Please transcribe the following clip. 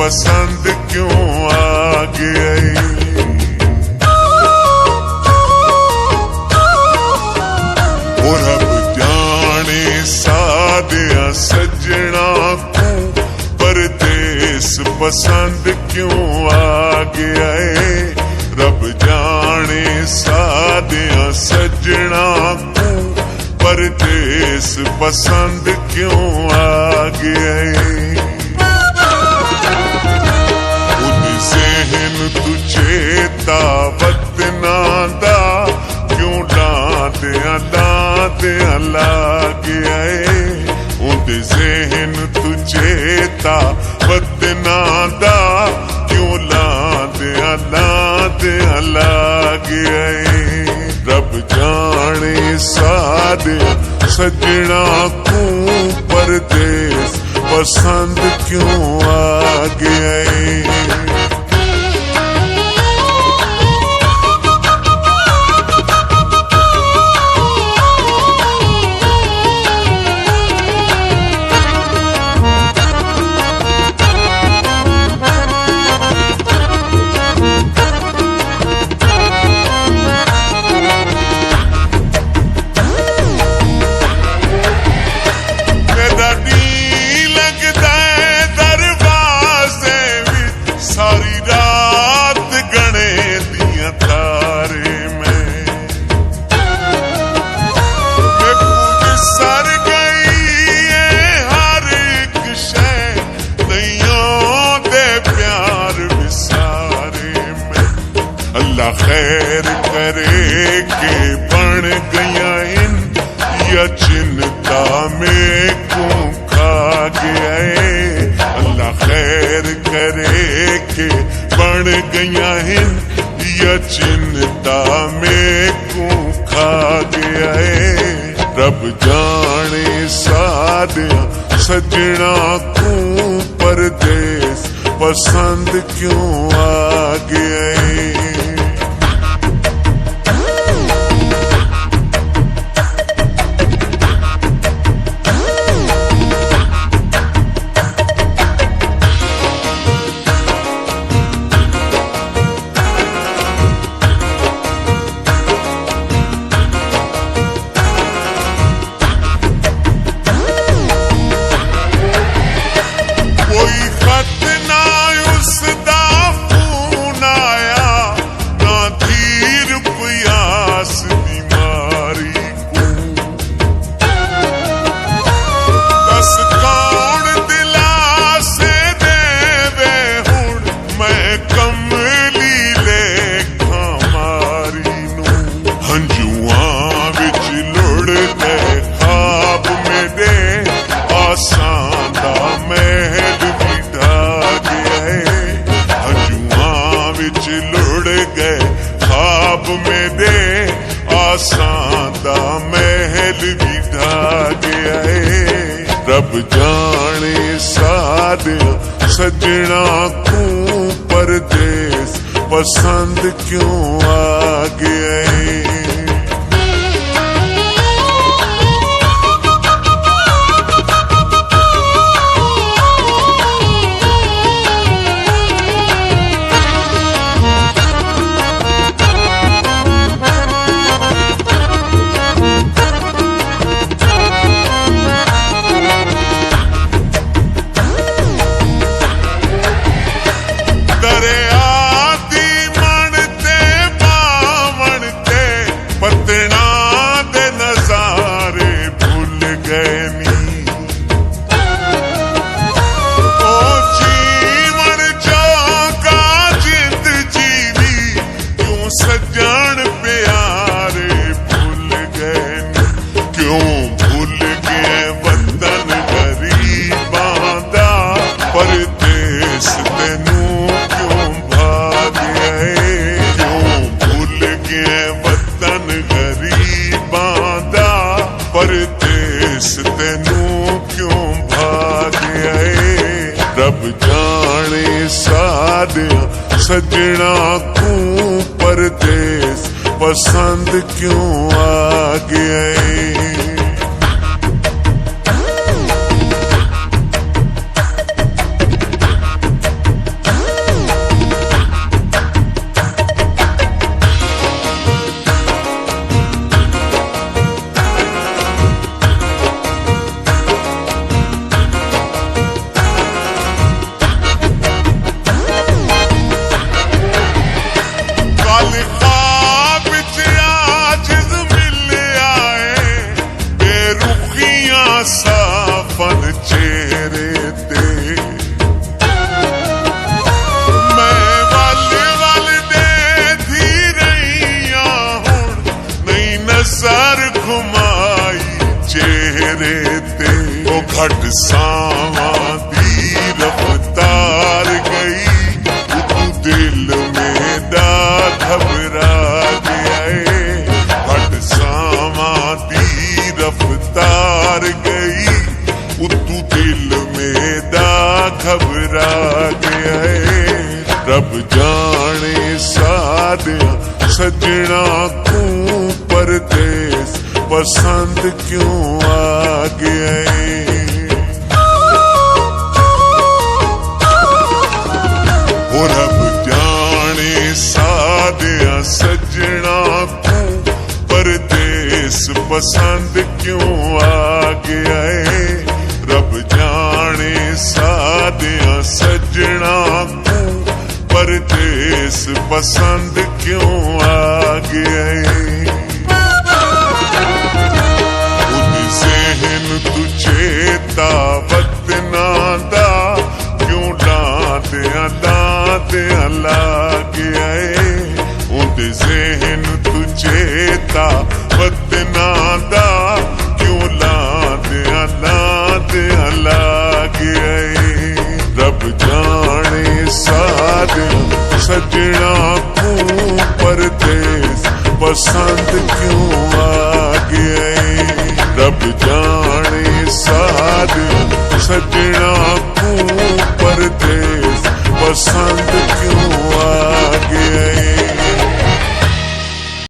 पसंद क्यों आ गई। रब जाने सादिया सजना को परदेस पसंद क्यों आ गया है। रब जाने सादिया सजना को परदेस पसंद क्यों आ गया है। उद ज़हन तुझे तावत नादा क्यों लादिया लाग आए। उद ज़हन तुझे तावत नादा क्यों लादिया लाग आए। रब जाने सादिया सजना को परदेस पसंद क्यों आ गए। अल्लाह खैर करे के बन गया इन या चिंता में क्यों खा गया। अल्लाह खैर करे के बन गया इन या चिंता में क्यों खा गया। रब जाने सादिया सजना को परदेस पसंद क्यों आ गया। आसांदा महल भी ढा गया है। रब जाने सादिया सजना को परदेस पसंद क्यों आ गया है। परदेस तेनू क्यों भाग आए। रब जाने सादिया सजना को परदेस पसंद क्यों आ गए। तेरे ते ओ घट सावां दी रफ्तार गई तू दिल में दा घबरा गया घट सावां दी रफ्तार गई तू दिल में दा घबरा गया रब जाने सादिया सजना तू परदेस पसंद क्यों आ गया ओ रब जाने सादिया सजना तू परदेस पसंद क्यों आ गया रब जाने सादिया सजना तू परदेस पसंद क्यों आ गया ज़हन तुझे दावत ना दा क्यों लादियां लाग आए उनके ज़हन तुझे दावत ना दा क्यों लादियां लाग आए रब जाने सादिया सजना तू परदेस पसंद क्यों आ गया रब जाने सादिया सजना तू परदेस पसंद क्यों आ गया